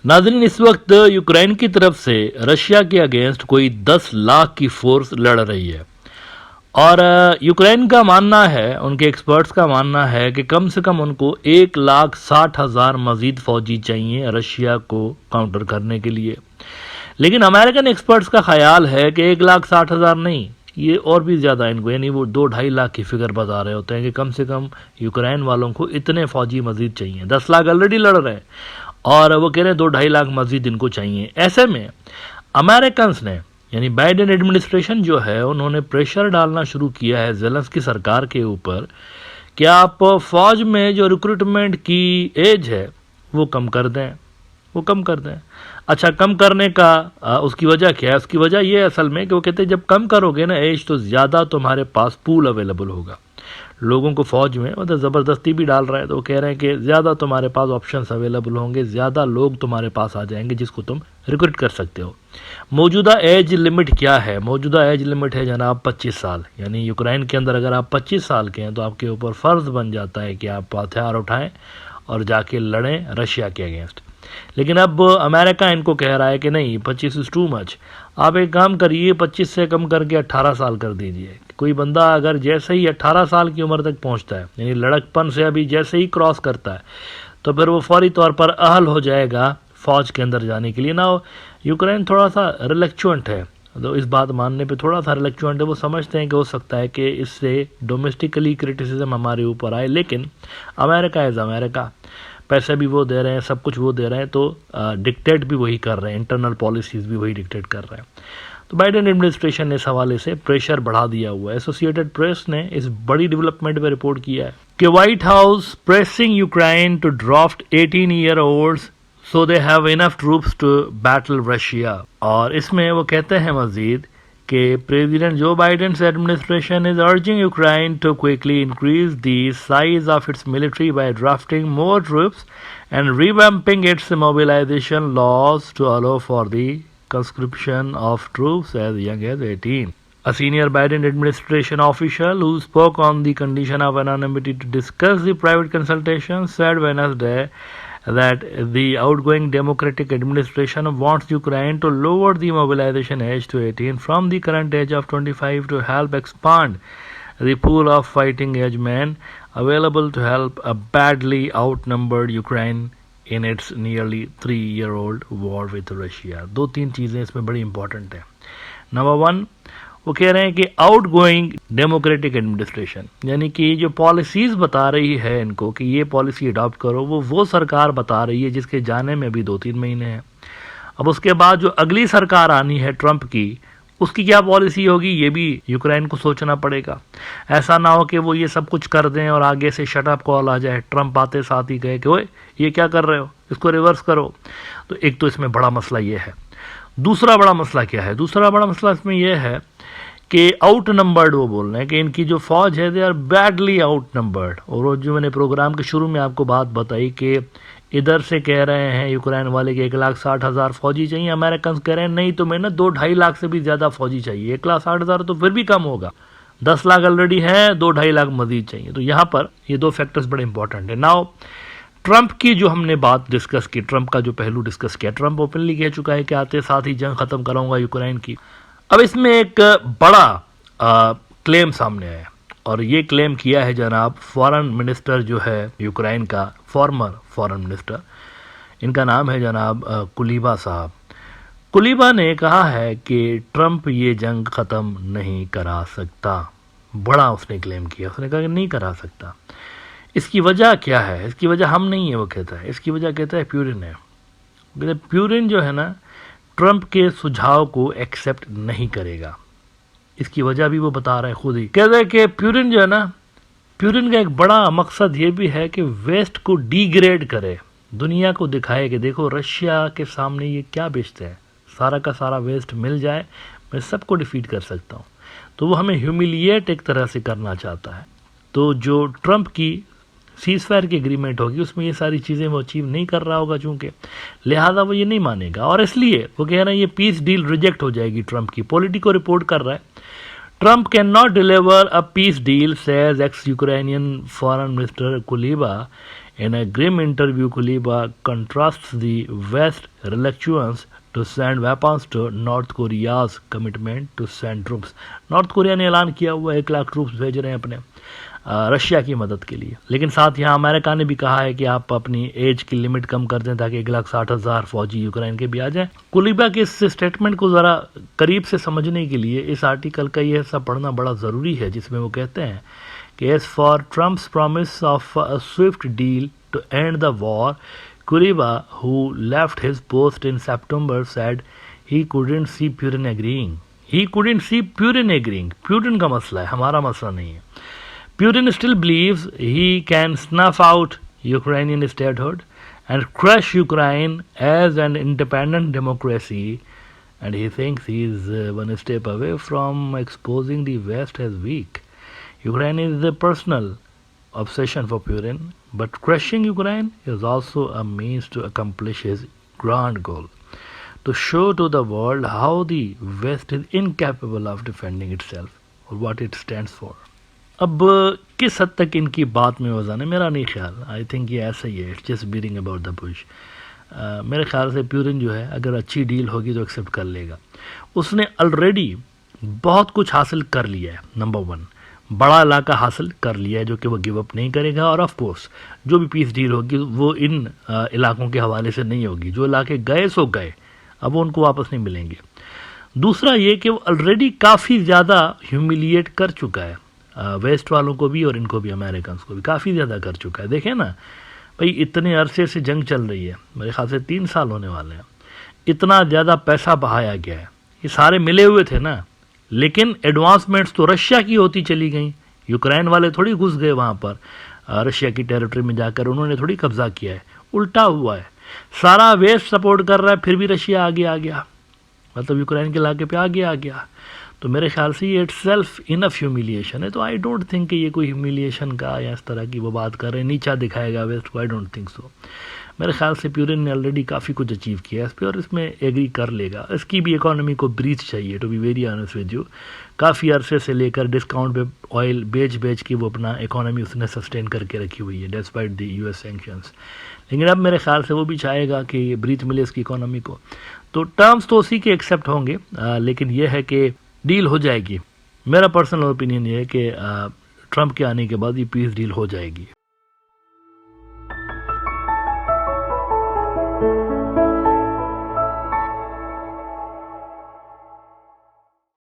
नाज़रीन, इस वक्त यूक्रेन की तरफ से रशिया के अगेंस्ट कोई 10 लाख की फोर्स लड़ रही है और यूक्रेन का मानना है, उनके एक्सपर्ट्स का मानना है कि कम से कम उनको 1,60,000 मजीद फौजी चाहिए रशिया को काउंटर करने के लिए। लेकिन अमेरिकन एक्सपर्ट्स का ख्याल है कि 1,60,000 नहीं, ये और भी ज़्यादा इनको, यानी वो 2-2.5 लाख की फिगर बता रहे होते हैं कि कम से कम यूक्रेन वालों को इतने फौजी मजीद चाहिए। 10 लाख ऑलरेडी लड़ रहे हैं और वो कह रहे हैं 2-2.5 लाख मजीद इनको चाहिए। ऐसे में अमेरिकन ने, यानी बाइडेन एडमिनिस्ट्रेशन जो है, उन्होंने प्रेशर डालना शुरू किया है ज़ेलेंस्की सरकार के ऊपर कि आप फौज में जो रिक्रूटमेंट की एज है वो कम कर दें, वो कम कर दें। अच्छा, कम करने का उसकी वजह क्या है? उसकी वजह ये है असल में कि वो कहते हैं जब कम करोगे ना एज तो ज़्यादा तुम्हारे पास पूल अवेलेबल होगा लोगों को फौज में, मतलब ज़बरदस्ती भी डाल रहा है तो वो कह रहे हैं कि ज़्यादा तुम्हारे पास ऑप्शंस अवेलेबल होंगे, ज़्यादा लोग तुम्हारे पास आ जाएंगे जिसको तुम रिक्रूट कर सकते हो। मौजूदा एज लिमिट क्या है? मौजूदा एज लिमिट है जनाब 25 साल। यानी यूक्रेन के अंदर अगर आप 25 साल के हैं तो आपके ऊपर फ़र्ज़ बन जाता है कि आप हथियार उठाएं और जाके लड़ें रशिया के अगेंस्ट। लेकिन अब अमेरिका इनको कह रहा है कि नहीं, 25 इज़ टू मच, आप एक काम करिए 25 से कम करके 18 साल कर दीजिए। कोई बंदा अगर जैसे ही 18 साल की उम्र तक पहुंचता है, यानी लड़कपन से अभी जैसे ही क्रॉस करता है, तो फिर वो फौरी तौर पर अहल हो जाएगा फौज के अंदर जाने के लिए ना। यूक्रेन थोड़ा सा रिलेक्चुएंट है, तो इस बात मानने पे थोड़ा सा रिलेक्चुएंट है। वो समझते हैं कि हो सकता है कि इससे डोमेस्टिकली क्रिटिसिज्म हमारे ऊपर आए, लेकिन अमेरिका इज़ अमेरिका, पैसे भी वो दे रहे हैं, सब कुछ वो दे रहे हैं, तो डिक्टेट भी वही कर रहे हैं, इंटरनल पॉलिसीज़ भी वही डिक्टेट कर रहे हैं। तो बाइडेन एडमिनिस्ट्रेशन ने इस हवाले से प्रेशर बढ़ा दिया हुआ है। एसोसिएटेड प्रेस ने इस बड़ी डेवलपमेंट पे रिपोर्ट किया है कि White House pressing Ukraine to draft 18-year-olds so they have enough troops to battle Russia. और इसमें वो कहते हैं मजीद कि president Joe Biden's administration is urging Ukraine to quickly increase the size of its military by drafting more troops and revamping its mobilization laws to allow for the conscription of troops as young as 18. A senior Biden administration official who spoke on the condition of anonymity to discuss the private consultation said Wednesday that the outgoing Democratic administration wants Ukraine to lower the mobilization age to 18 from the current age of 25 to help expand the pool of fighting age men available to help a badly outnumbered Ukraine in its nearly 3-year-old war with Russia. 2-3 चीज़ें इसमें बड़ी important हैं। Number 1, वो कह रहे हैं कि out going democratic administration, यानी कि जो पॉलिसीज़ बता रही है इनको कि ये पॉलिसी अडॉप्ट करो, वो सरकार बता रही है जिसके जाने में भी 2-3 महीने हैं। अब उसके बाद जो अगली सरकार आनी है ट्रंप की, उसकी क्या पॉलिसी होगी ये भी यूक्रेन को सोचना पड़ेगा। ऐसा ना हो कि वो ये सब कुछ कर दें और आगे से शट अप कॉल आ जाए, ट्रंप आते साथ ही कहे कि ओए ये क्या कर रहे हो, इसको रिवर्स करो। तो एक तो इसमें बड़ा मसला ये है। दूसरा बड़ा मसला क्या है? दूसरा बड़ा मसला इसमें यह है कि आउट नंबर्ड, वो बोल रहे हैं कि इनकी जो फौज है they are badly outnumbered. और जो मैंने प्रोग्राम के शुरू में आपको बात बताई कि इधर से कह रहे हैं यूक्रेन वाले कि 1,60,000 फौजी चाहिए, अमेरिकन कह रहे हैं नहीं, तुम्हें ना 2-2.5 लाख से भी ज़्यादा फौजी चाहिए। 1,60,000 तो फिर भी कम होगा, 10 लाख ऑलरेडी है, 2-2.5 लाख मजीद चाहिए। तो यहाँ पर ये 2 फैक्टर्स बड़े इंपॉर्टेंट है। नाउ ट्रंप की जो हमने बात डिस्कस की, ट्रंप का जो पहलू डिस्कस किया, ट्रंप ओपनली कह चुका है कि आते साथ ही जंग खत्म कराऊंगा यूक्रेन की। अब इसमें एक बड़ा क्लेम सामने आया और ये क्लेम किया है जनाब फॉरेन मिनिस्टर जो है यूक्रेन का, फॉर्मर फॉरेन मिनिस्टर, इनका नाम है जनाब कुलीबा साहब। कुलीबा ने कहा है कि ट्रंप ये जंग ख़त्म नहीं करा सकता। बड़ा उसने क्लेम किया, उसने कहा कि नहीं करा सकता। इसकी वजह क्या है? इसकी वजह हम नहीं है, वो कहता है, इसकी वजह कहता है प्यूरिन है। प्यूरिन जो है ना ट्रंप के सुझाव को एक्सेप्ट नहीं करेगा। इसकी वजह भी वो बता रहा है खुद ही। कहता है कि प्यूरिन जो है ना, प्यूरिन का एक बड़ा मकसद ये भी है कि वेस्ट को डिग्रेड करे, दुनिया को दिखाए कि देखो रशिया के सामने ये क्या बेचते हैं, सारा का सारा वेस्ट मिल जाए, मैं सबको डिफीट कर सकता हूँ। तो वो हमें ह्यूमिलिएट एक तरह से करना चाहता है। तो जो ट्रंप की सीज फायर की एग्रीमेंट होगी उसमें ये सारी चीज़ें वो अचीव नहीं कर रहा होगा, चूंकि लिहाजा वो ये नहीं मानेगा और इसलिए वो कह रहे हैं ये पीस डील रिजेक्ट हो जाएगी ट्रंप की। पॉलिटिको रिपोर्ट कर रहा है Trump can not deliver a peace deal, says ex Ukrainian foreign minister Kuleba In a grim interview, Kuleba contrasts the West's reluctance to send weapons to North Korea's commitment to send troops. North Korea ने ऐलान किया हुआ 1 lakh troops भेज रहे हैं अपने Russia की मदद के लिए, लेकिन साथ यहाँ अमेरिका ने भी कहा है कि आप अपनी एज की लिमिट कम कर दें ताकि 1,60,000 फौजी यूक्रेन के भी आ जाएं। कुलिबा के इस स्टेटमेंट को ज़रा करीब से समझने के लिए इस आर्टिकल का ये हिस्सा पढ़ना बड़ा ज़रूरी है, जिसमें वो कहते हैं कि as for Trump's promise of a swift deal to end the war, Kuleba, who left his post in September, said he couldn't see Putin agreeing. He couldn't see Putin agreeing. Putin का मसला है, हमारा मसला नहीं है. Putin still believes he can snuff out Ukrainian statehood and crush Ukraine as an independent democracy, and he thinks he is one step away from exposing the West as weak. Ukraine is a personal obsession for Putin, but crushing Ukraine is also a means to accomplish his grand goal, to show to the world how the West is incapable of defending itself or what it stands for. अब किस हद तक इनकी बात में वजन है मेरा नहीं ख्याल, आई थिंक ये ऐसा ही है, it's just beating about the Bush. मेरे ख्याल से प्यूरिन जो है अगर अच्छी डील होगी तो एक्सेप्ट कर लेगा। उसने ऑलरेडी बहुत कुछ हासिल कर लिया है। नंबर 1, बड़ा इलाका हासिल कर लिया है जो कि वो गिव अप नहीं करेगा, और ऑफ कोर्स जो भी पीस डील होगी वो इन इलाकों के हवाले से नहीं होगी। जो इलाके गए सो गए, अब वो उनको वापस नहीं मिलेंगे। दूसरा ये कि वो ऑलरेडी काफ़ी ज़्यादा ह्यूमिलिएट कर चुका है वेस्ट वालों को भी और इनको भी, अमेरिकन को भी काफ़ी ज़्यादा कर चुका है। देखें ना भाई, इतने अरसे से जंग चल रही है, मेरे ख्याल से 3 साल होने वाले हैं, इतना ज़्यादा पैसा बहाया गया है, ये सारे मिले हुए थे ना, लेकिन एडवांसमेंट्स तो रशिया की होती चली गई। यूक्रेन वाले थोड़ी घुस गए वहाँ पर रशिया की टेरिटरी में जाकर, उन्होंने थोड़ी कब्जा किया है, उल्टा हुआ है। सारा वेस्ट सपोर्ट कर रहा है, फिर भी रशिया आगे आ गया, मतलब यूक्रेन के इलाके पे आगे आ गया। तो मेरे ख्याल से ये इट्स सेल्फ इनफ ह्यूमिलिएशन है। तो आई डोंट थिंक कि ये कोई ह्यूमिलिएशन का या इस तरह की वो बात कर रहे हैं, नीचा दिखाएगा वेस्ट को, आई डोंट थिंक सो। मेरे ख्याल से प्यूरिन ने ऑलरेडी काफ़ी कुछ अचीव किया है इस पर, और इसमें एग्री कर लेगा। इसकी भी इकोनॉमी को ब्रीथ चाहिए, to be very honest with you. काफ़ी अरसे से लेकर डिस्काउंट पे ऑयल बेच के वो अपना इकोनॉमी उसने सस्टेन करके रखी हुई है डिस्पाइट द यूएस सैंक्शंस। लेकिन अब मेरे ख्याल से वो भी चाहेगा कि ब्रीथ मिले इसकी इकोनॉमी को। तो टर्म्स तो उसी के एक्सेप्ट होंगे, लेकिन यह है कि डील हो जाएगी। मेरा पर्सनल ओपिनियन ये है कि ट्रंप के आने के बाद ये पीस डील हो जाएगी।